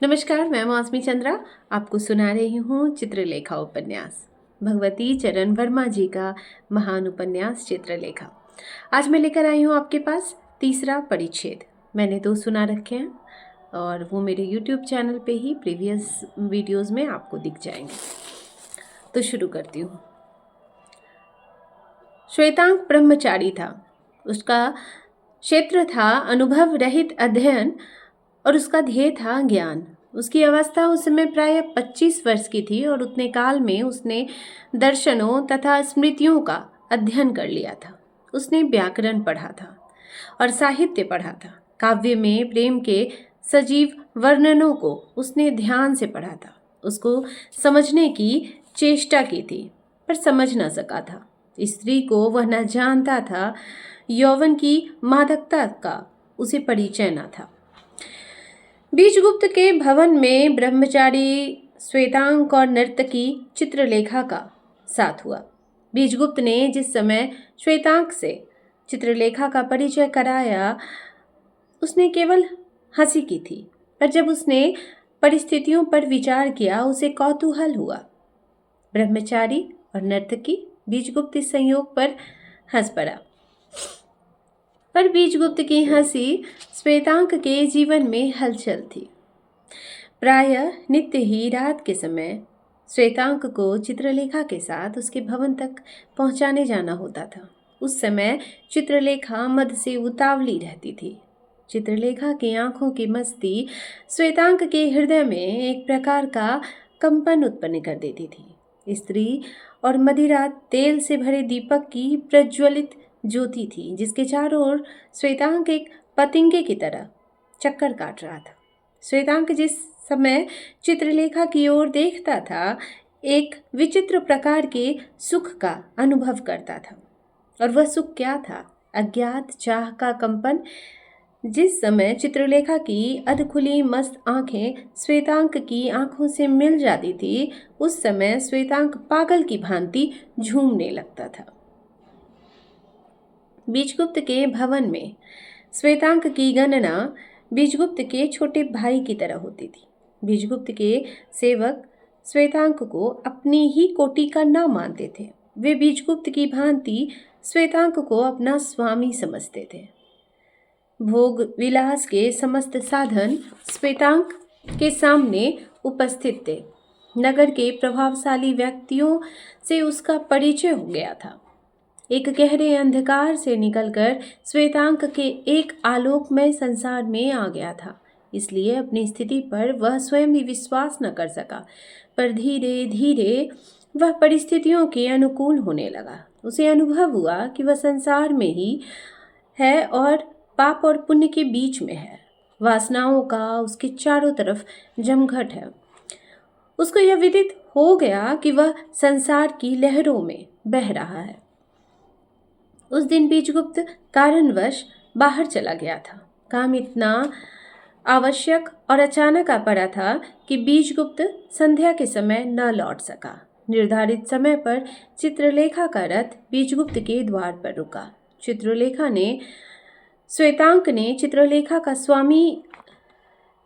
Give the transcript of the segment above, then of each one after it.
नमस्कार, मैं मौसमी चंद्रा आपको सुना रही हूँ चित्रलेखा उपन्यास। भगवती चरण वर्मा जी का महान उपन्यास चित्रलेखा। आज मैं लेकर आई हूँ आपके पास तीसरा परिच्छेद। मैंने दो सुना रखे हैं और वो मेरे YouTube चैनल पे ही प्रीवियस वीडियोस में आपको दिख जाएंगे। तो शुरू करती हूँ। श्वेतांक ब्रह्मचारी था। उसका क्षेत्र था अनुभव रहित अध्ययन और उसका ध्येय था ज्ञान। उसकी अवस्था उस समय प्राय 25 वर्ष की थी और उतने काल में उसने दर्शनों तथा स्मृतियों का अध्ययन कर लिया था। उसने व्याकरण पढ़ा था और साहित्य पढ़ा था। काव्य में प्रेम के सजीव वर्णनों को उसने ध्यान से पढ़ा था। उसको समझने की चेष्टा की थी पर समझ न सका था। स्त्री को वह न जानता था। यौवन की मादकता का उसे परिचय न था। बीजगुप्त के भवन में ब्रह्मचारी श्वेतांक और नर्तकी चित्रलेखा का साथ हुआ। बीजगुप्त ने जिस समय श्वेतांक से चित्रलेखा का परिचय कराया उसने केवल हंसी की थी, पर जब उसने परिस्थितियों पर विचार किया उसे कौतूहल हुआ। ब्रह्मचारी और नर्तकी बीजगुप्त इस संयोग पर हंस पड़ा, पर बीजगुप्त की हंसी श्वेतांक के जीवन में हलचल थी। प्रायः नित्य ही रात के समय श्वेतांक को चित्रलेखा के साथ उसके भवन तक पहुंचाने जाना होता था। उस समय चित्रलेखा मद से उतावली रहती थी। चित्रलेखा की आंखों की मस्ती श्वेतांक के हृदय में एक प्रकार का कंपन उत्पन्न कर देती थी। स्त्री और मदिरा तेल से भरे दीपक की प्रज्वलित ज्योति थी, जिसके चारों ओर श्वेतांक एक पतंगे की तरह चक्कर काट रहा था। श्वेतांक जिस समय चित्रलेखा की ओर देखता था एक विचित्र प्रकार के सुख का अनुभव करता था। और वह सुख क्या था? अज्ञात चाह का कंपन। जिस समय चित्रलेखा की अधखुली मस्त आंखें श्वेतांक की आंखों से मिल जाती थी उस समय श्वेतांक पागल की भांति झूमने लगता था। बीजगुप्त के भवन में श्वेतांक की गणना बीजगुप्त के छोटे भाई की तरह होती थी। बीजगुप्त के सेवक श्वेतांक को अपनी ही कोटि का न मानते थे। वे बीजगुप्त की भांति श्वेतांक को अपना स्वामी समझते थे। भोग विलास के समस्त साधन श्वेतांक के सामने उपस्थित थे। नगर के प्रभावशाली व्यक्तियों से उसका परिचय हो गया था। एक गहरे अंधकार से निकलकर श्वेतांक के एक आलोकमय संसार में आ गया था। इसलिए अपनी स्थिति पर वह स्वयं भी विश्वास न कर सका, पर धीरे धीरे वह परिस्थितियों के अनुकूल होने लगा। उसे अनुभव हुआ कि वह संसार में ही है और पाप और पुण्य के बीच में है। वासनाओं का उसके चारों तरफ जमघट है। उसको यह विदित हो गया कि वह संसार की लहरों में बह रहा है। उस दिन बीजगुप्त कारणवश बाहर चला गया था। काम इतना आवश्यक और अचानक आ पड़ा था कि बीजगुप्त संध्या के समय न लौट सका। निर्धारित समय पर चित्रलेखा का रथ बीजगुप्त के द्वार पर रुका। श्वेतांक ने चित्रलेखा का स्वामी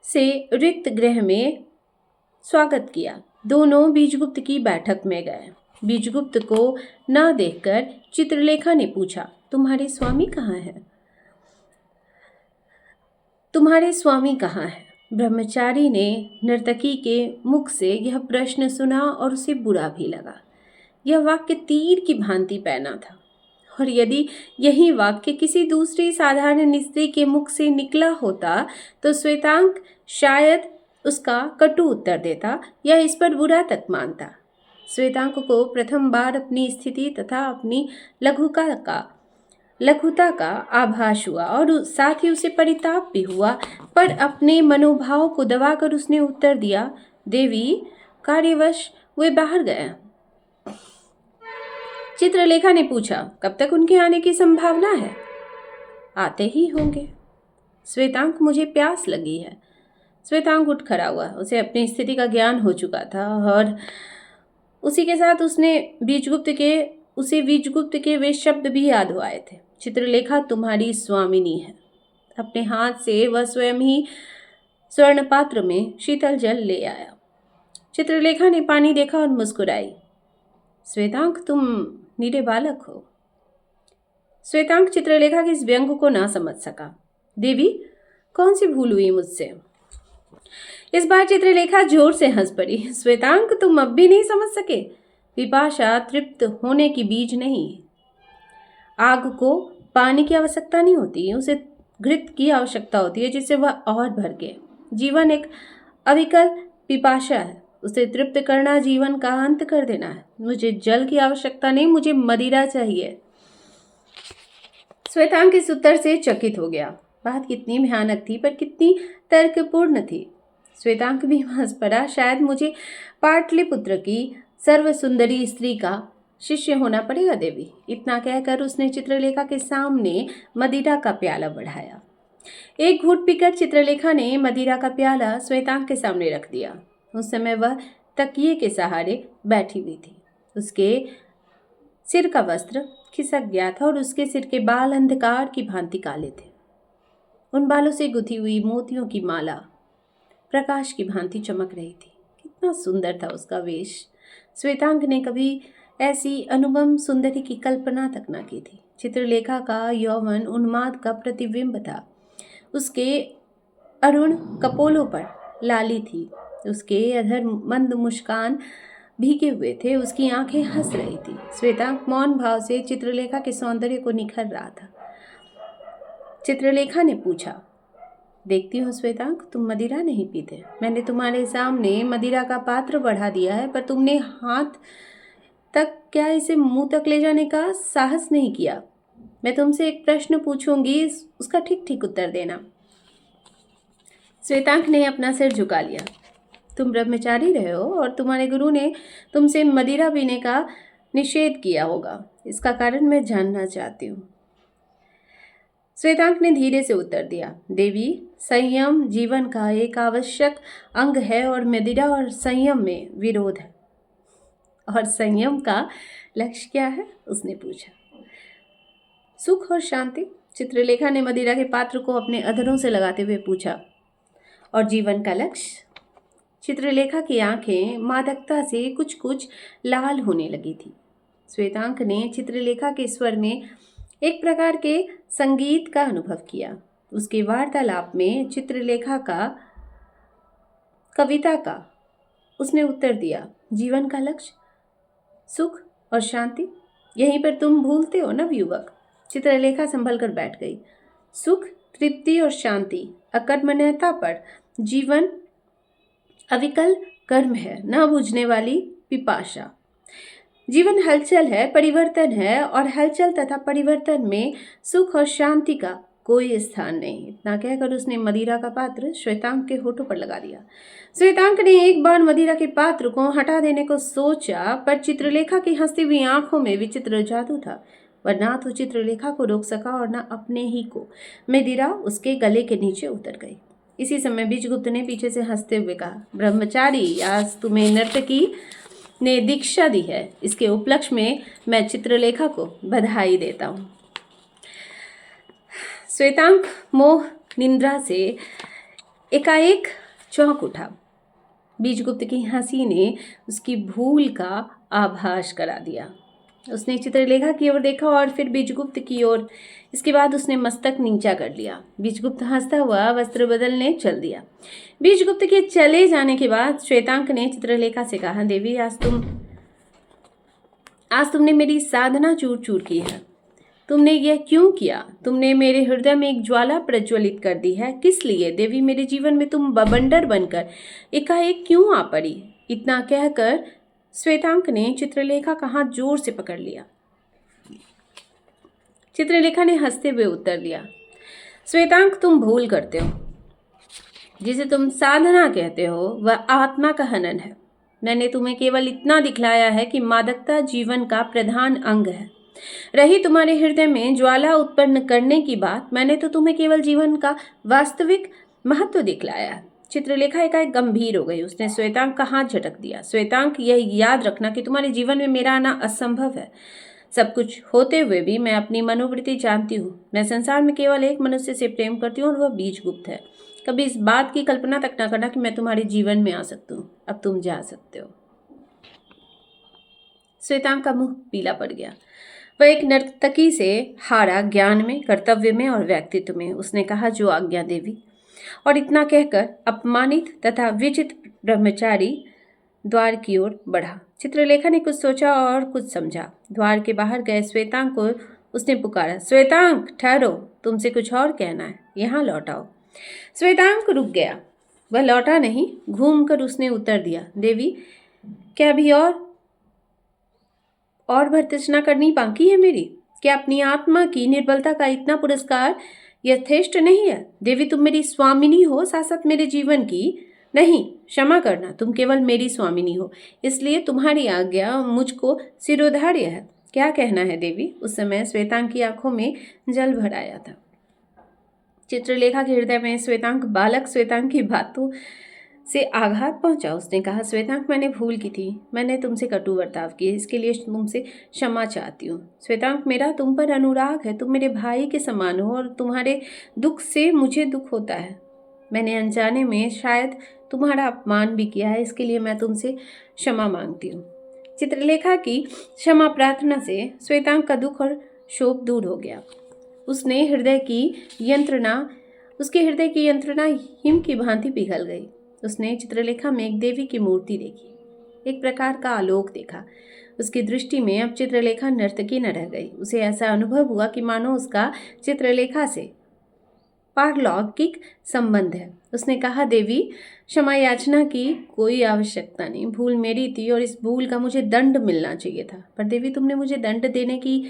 से रिक्त गृह में स्वागत किया। दोनों बीजगुप्त की बैठक में गए। बीजगुप्त को न देखकर चित्रलेखा ने पूछा, तुम्हारे स्वामी कहाँ हैं? तुम्हारे स्वामी कहाँ हैं? ब्रह्मचारी ने नर्तकी के मुख से यह प्रश्न सुना और उसे बुरा भी लगा। यह वाक्य तीर की भांति पैना था, और यदि यही वाक्य किसी दूसरी साधारण स्त्री के मुख से निकला होता तो श्वेतांक शायद उसका कटु उत्तर देता या इस पर बुरा तक मानता। श्वेतांक को प्रथम बार अपनी स्थिति तथा अपनी लघुता का आभास हुआ और साथ ही उसे परिताप भी हुआ, पर अपने मनोभाव को दबाकर उसने उत्तर दिया, देवी, कार्यवश वे बाहर गए। चित्रलेखा ने पूछा, कब तक उनके आने की संभावना है? आते ही होंगे। श्वेतांक, मुझे प्यास लगी है। श्वेतांक उठ खड़ा हुआ। उसे अपनी स्थिति का ज्ञान हो चुका था और उसी के साथ उसे बीजगुप्त के वे शब्द भी याद हो आए थे, चित्रलेखा तुम्हारी स्वामिनी है। अपने हाथ से वह स्वयं ही स्वर्ण पात्र में शीतल जल ले आया। चित्रलेखा ने पानी देखा और मुस्कुराई। श्वेतांक, तुम नीरे बालक हो। श्वेतांक चित्रलेखा के इस व्यंग को ना समझ सका। देवी, कौन सी भूल हुई मुझसे? इस बार चित्रलेखा जोर से हंस पड़ी। श्वेतांक, तुम अब भी नहीं समझ सके? पिपाशा तृप्त होने की बीज नहीं। आग को पानी की आवश्यकता नहीं होती, उसे घृत की आवश्यकता होती है जिससे वह और भड़के। जीवन एक अविकल पिपाशा है, उसे तृप्त करना जीवन का अंत कर देना है। मुझे जल की आवश्यकता नहीं, मुझे मदिरा चाहिए। श्वेतांक इस उत्तर से चकित हो गया। बात कितनी भयानक थी पर कितनी तर्कपूर्ण थी। श्वेतांक भी हंस पड़ा। शायद मुझे पाटलिपुत्र की सर्व सुंदरी स्त्री का शिष्य होना पड़ेगा देवी। इतना कहकर उसने चित्रलेखा के सामने मदिरा का प्याला बढ़ाया। एक घूंट पीकर चित्रलेखा ने मदिरा का प्याला श्वेतांक के सामने रख दिया। उस समय वह तकिए के सहारे बैठी हुई थी। उसके सिर का वस्त्र खिसक गया था और उसके सिर के बाल अंधकार की भांति काले थे। उन बालों से गुथी हुई मोतियों की माला प्रकाश की भांति चमक रही थी। कितना सुंदर था उसका वेश। श्वेतांक ने कभी ऐसी अनुपम सुंदरी की कल्पना तक न की थी। चित्रलेखा का यौवन उन्माद का प्रतिबिंब था। उसके अरुण कपोलों पर लाली थी। उसके अधर मंद मुस्कान भीगे हुए थे। उसकी आंखें हंस रही थी। श्वेतांक मौन भाव से चित्रलेखा के सौंदर्य को निखर रहा था। चित्रलेखा ने पूछा, देखती हो श्वेतांक, तुम मदिरा नहीं पीते। मैंने तुम्हारे सामने मदिरा का पात्र बढ़ा दिया है, पर तुमने हाथ तक क्या इसे मुंह तक ले जाने का साहस नहीं किया। मैं तुमसे एक प्रश्न पूछूंगी, उसका ठीक ठीक उत्तर देना। श्वेतांक ने अपना सिर झुका लिया। तुम ब्रह्मचारी रहे हो और तुम्हारे गुरु ने तुमसे मदिरा पीने का निषेध किया होगा। इसका कारण मैं जानना चाहती हूँ। श्वेतांक ने धीरे से उत्तर दिया, देवी, संयम जीवन का एक आवश्यक अंग है और मदिरा और संयम में विरोध है। और संयम का लक्ष्य क्या है? उसने पूछा। सुख और शांति। चित्रलेखा ने मदिरा के पात्र को अपने अधरों से लगाते हुए पूछा। और जीवन का लक्ष्य? चित्रलेखा की आंखें मादकता से कुछ कुछ लाल होने लगी थी। श्वेतांक ने चित्रलेखा के स्वर में एक प्रकार के संगीत का अनुभव किया। उसके वार्तालाप में चित्रलेखा का कविता का उसने उत्तर दिया। जीवन का लक्ष्य, सुख और शांति, यहीं पर तुम भूलते हो ना युवक। चित्रलेखा संभल कर बैठ गई। सुख, तृप्ति और शांति, अकर्मण्यता पर जीवन अविकल कर्म है, न बुझने वाली पिपाशा। जीवन हलचल है, परिवर्तन है, और हलचल तथा परिवर्तन में सुख और शांति का कोई स्थान नहीं। इतना कहकर उसने मदिरा का पात्र श्वेतांक के होठों पर लगा दिया। श्वेतांक ने एक बार मदिरा के पात्र को हटा देने को सोचा, पर चित्रलेखा की हंसती हुई आंखों में विचित्र जादू था। वह ना तो चित्रलेखा को रोक सका और न अपने ही को। मदिरा उसके गले के नीचे उतर गई। इसी समय बीजगुप्त ने पीछे से हंसते हुए कहा, ब्रह्मचारी, आज तुम्हें नर्तकी ने दीक्षा दी है। इसके उपलक्ष्य में मैं चित्रलेखा को बधाई देता हूँ। श्वेतांक मोह निंद्रा से एकाएक चौंक उठा। बीजगुप्त की हंसी ने उसकी भूल का आभास करा दिया। उसने चित्रलेखा की ओर देखा और फिर बीजगुप्त की ओर। इसके बाद उसने मस्तक नीचा कर लिया। बीजगुप्त हंसता हुआ वस्त्र बदलने चल दिया। बीजगुप्त के चले जाने के बाद श्वेतांक ने चित्रलेखा से कहा, देवी, आज तुमने मेरी साधना चूर चूर की है। तुमने यह क्यों किया? तुमने मेरे हृदय में एक ज्वाला प्रज्वलित कर दी है। किस लिए? देवी, मेरे जीवन में तुम बवंडर बनकर एकाएक क्यों आ पड़ी? इतना कहकर श्वेतांक ने चित्रलेखा का हाथ जोर से पकड़ लिया। चित्रलेखा ने हंसते हुए उत्तर दिया, श्वेतांक, तुम भूल करते हो। जिसे तुम साधना कहते हो वह आत्मा का हनन है। मैंने तुम्हें केवल इतना दिखलाया है कि मादकता जीवन का प्रधान अंग है। रही तुम्हारे हृदय में ज्वाला उत्पन्न करने की बात, मैंने तो तुम्हें केवल जीवन का वास्तविक महत्व दिखलाया है। चित्रलेखा एकाएक गंभीर हो गई। उसने श्वेतांक का हाथ झटक दिया। श्वेतांक, यह याद रखना कि तुम्हारे जीवन में मेरा आना असंभव है। सब कुछ होते हुए भी मैं अपनी मनोवृत्ति जानती हूँ। मैं संसार में केवल एक मनुष्य से प्रेम करती हूँ और वह बीजगुप्त है। कभी इस बात की कल्पना तक ना करना कि मैं तुम्हारे जीवन में आ सकती हूँ। अब तुम जा सकते हो। श्वेतांग का मुंह पीला पड़ गया। वह एक नर्तकी से हारा, ज्ञान में, कर्तव्य में और व्यक्तित्व में। उसने कहा, जो आज्ञा देवी। और इतना कहकर अपमानित तथा विचित्र ब्रह्मचारी द्वार की ओर बढ़ा। चित्रलेखा ने कुछ सोचा और कुछ समझा। द्वार के बाहर गए श्वेतांग को उसने पुकारा, श्वेतांग ठहरो, तुमसे कुछ और कहना है, यहाँ लौट आओ। श्वेतांग रुक गया। वह लौटा नहीं, घूमकर उसने उत्तर दिया, देवी क्या अभी और भर्त्सना करनी बाकी है मेरी? क्या अपनी आत्मा की निर्बलता का इतना पुरस्कार यथेष्ट नहीं है? देवी तुम मेरी स्वामिनी हो, साथ साथ मेरे जीवन की। नहीं, क्षमा करना, तुम केवल मेरी स्वामिनी हो, इसलिए तुम्हारी आज्ञा मुझको शिरोधार्य है। क्या कहना है देवी? उस समय श्वेतांग की आंखों में जल भर आया था। चित्रलेखा के हृदय में श्वेतांग बालक श्वेतांग की बातों से आघात पहुंचा। उसने कहा, श्वेतांग मैंने भूल की थी, मैंने तुमसे कटु बर्ताव किए, इसके लिए तुमसे क्षमा चाहती हूँ। श्वेतांग मेरा तुम पर अनुराग है, तुम मेरे भाई के समान हो और तुम्हारे दुख से मुझे दुख होता है। मैंने अनजाने में शायद तुम्हारा अपमान भी किया है, इसके लिए मैं तुमसे क्षमा मांगती हूँ। चित्रलेखा की क्षमा प्रार्थना से श्वेतांग का दुख और शोक दूर हो गया। उसके हृदय की यंत्रणा हिम की भांति पिघल गई। उसने चित्रलेखा में एक देवी की मूर्ति देखी, एक प्रकार का आलोक देखा। उसकी दृष्टि में अब चित्रलेखा नर्तकी न रह गई। उसे ऐसा अनुभव हुआ कि मानो उसका चित्रलेखा से पारलौकिक संबंध है। उसने कहा, देवी क्षमा याचना की कोई आवश्यकता नहीं, भूल मेरी थी और इस भूल का मुझे दंड मिलना चाहिए था। पर देवी तुमने मुझे दंड देने की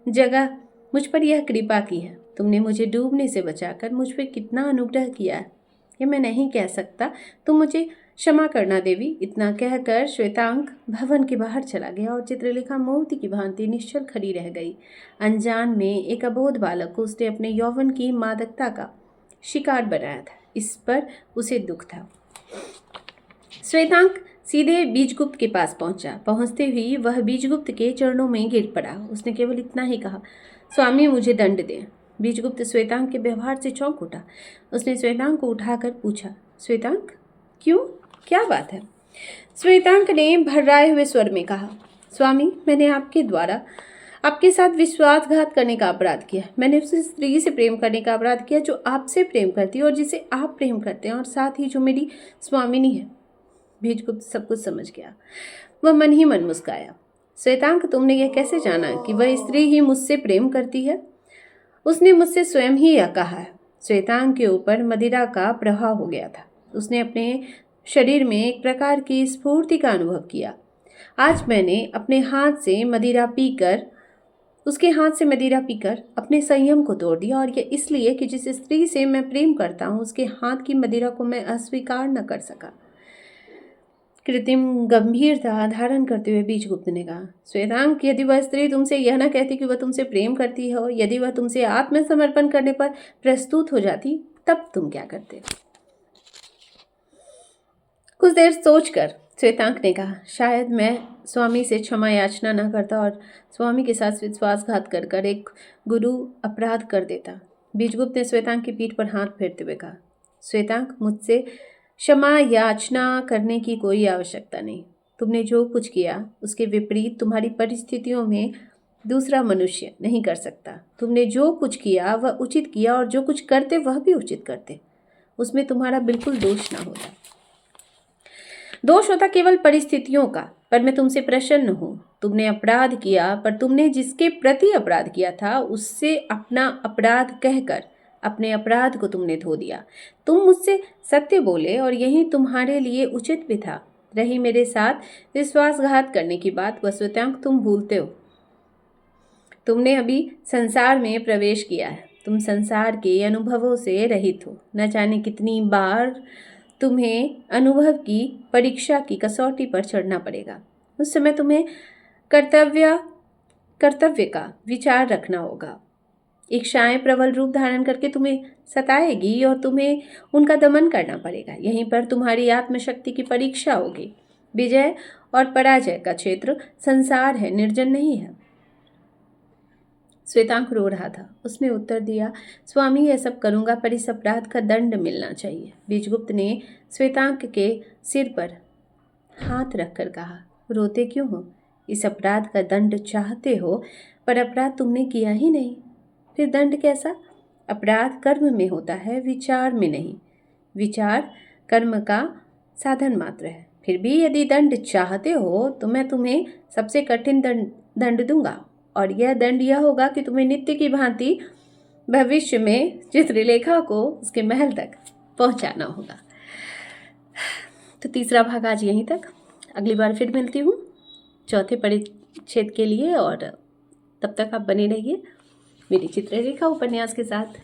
जगह मुझ पर यह कृपा की है। तुमने मुझे डूबने से बचाकर मुझ पर कितना अनुग्रह किया है, ये मैं नहीं कह सकता। तुम मुझे क्षमा करना देवी। इतना कहकर श्वेतांग भवन के बाहर चला गया और चित्रलेखा मूर्ति की भांति निश्चल खड़ी रह गई। अनजान में एक अबोध बालक को उसने अपने यौवन की मादकता का शिकार बनाया था, इस पर उसे दुख था। श्वेतांग सीधे बीजगुप्त के पास पहुंचा। पहुंचते ही वह बीजगुप्त के चरणों में गिर पड़ा। उसने केवल इतना ही कहा, स्वामी मुझे दंड दें। बीजगुप्त श्वेतांग के व्यवहार से चौंक उठा। उसने श्वेतांग को उठाकर पूछा, श्वेतांग क्यों, क्या बात है? श्वेतांग ने भर्राए हुए स्वर में कहा, स्वामी मैंने आपके द्वारा आपके साथ विश्वासघात करने का अपराध किया। मैंने उस स्त्री से प्रेम करने का अपराध किया जो आपसे प्रेम करती है और जिसे आप प्रेम करते हैं, और साथ ही जो मेरी स्वामिनी है। बीजगुप्त सब कुछ समझ गया। वह मन ही मन मुस्काया। श्वेतांग तुमने यह कैसे जाना कि वह स्त्री ही मुझसे प्रेम करती है? उसने मुझसे स्वयं ही यह कहा है। श्वेतांग के ऊपर मदिरा का प्रभाव हो गया था। उसने अपने शरीर में एक प्रकार की स्फूर्ति का अनुभव किया। आज मैंने उसके हाथ से मदिरा पीकर अपने संयम को तोड़ दिया, और यह इसलिए कि जिस स्त्री से मैं प्रेम करता हूँ उसके हाथ की मदिरा को मैं अस्वीकार न कर सका। कृत्रिम गंभीरता धारण करते हुए बीजगुप्त ने कहा, श्वेतांग यदि वह स्त्री तुमसे यह न कहती कि वह तुमसे प्रेम करती हो, यदि वह तुमसे आत्मसमर्पण करने पर प्रस्तुत हो जाती, तब तुम क्या करते? कुछ देर सोचकर श्वेतांग ने कहा, शायद मैं स्वामी से क्षमा याचना न करता और स्वामी के साथ विश्वासघात कर एक गुरु अपराध कर देता। बीजगुप्त ने श्वेतांग की पीठ पर हाथ फेरते हुए कहा, श्वेतांग मुझसे क्षमा याचना करने की कोई आवश्यकता नहीं। तुमने जो कुछ किया उसके विपरीत तुम्हारी परिस्थितियों में दूसरा मनुष्य नहीं कर सकता। तुमने जो कुछ किया वह उचित किया, और जो कुछ करते वह भी उचित करते। उसमें तुम्हारा बिल्कुल दोष ना होता। दोष होता केवल परिस्थितियों का। पर मैं तुमसे प्रसन्न हूँ। तुमने अपराध किया, पर तुमने जिसके प्रति अपराध किया था उससे अपना अपराध कहकर अपने अपराध को तुमने धो दिया। तुम मुझसे सत्य बोले और यही तुम्हारे लिए उचित भी था। रही मेरे साथ विश्वासघात करने की बात, वह श्वेतांग तुम भूलते हो। तुमने अभी संसार में प्रवेश किया है। तुम संसार के अनुभवों से रहित हो। न जाने कितनी बार तुम्हें अनुभव की परीक्षा की कसौटी पर चढ़ना पड़ेगा। उस समय तुम्हें कर्तव्य का विचार रखना होगा। इच्छाएं प्रबल रूप धारण करके तुम्हें सताएगी और तुम्हें उनका दमन करना पड़ेगा। यहीं पर तुम्हारी आत्मशक्ति की परीक्षा होगी। विजय और पराजय का क्षेत्र संसार है, निर्जन नहीं है। श्वेतांक रो रहा था। उसने उत्तर दिया, स्वामी यह सब करूँगा पर इस अपराध का दंड मिलना चाहिए। बीजगुप्त ने श्वेतांक के सिर पर हाथ रखकर कहा, रोते क्यों हो? इस अपराध का दंड चाहते हो पर अपराध तुमने किया ही नहीं, फिर दंड कैसा? अपराध कर्म में होता है, विचार में नहीं। विचार कर्म का साधन मात्र है। फिर भी यदि दंड चाहते हो तो मैं तुम्हें सबसे कठिन दंड दूंगा, और यह दंड यह होगा कि तुम्हें नित्य की भांति भविष्य में चित्रलेखा को उसके महल तक पहुंचाना होगा। तो तीसरा भाग आज यहीं तक। अगली बार फिर मिलती हूँ चौथे परिच्छेद के लिए, और तब तक आप बने रहिए मेरी चित्रलेखा उपन्यास के साथ।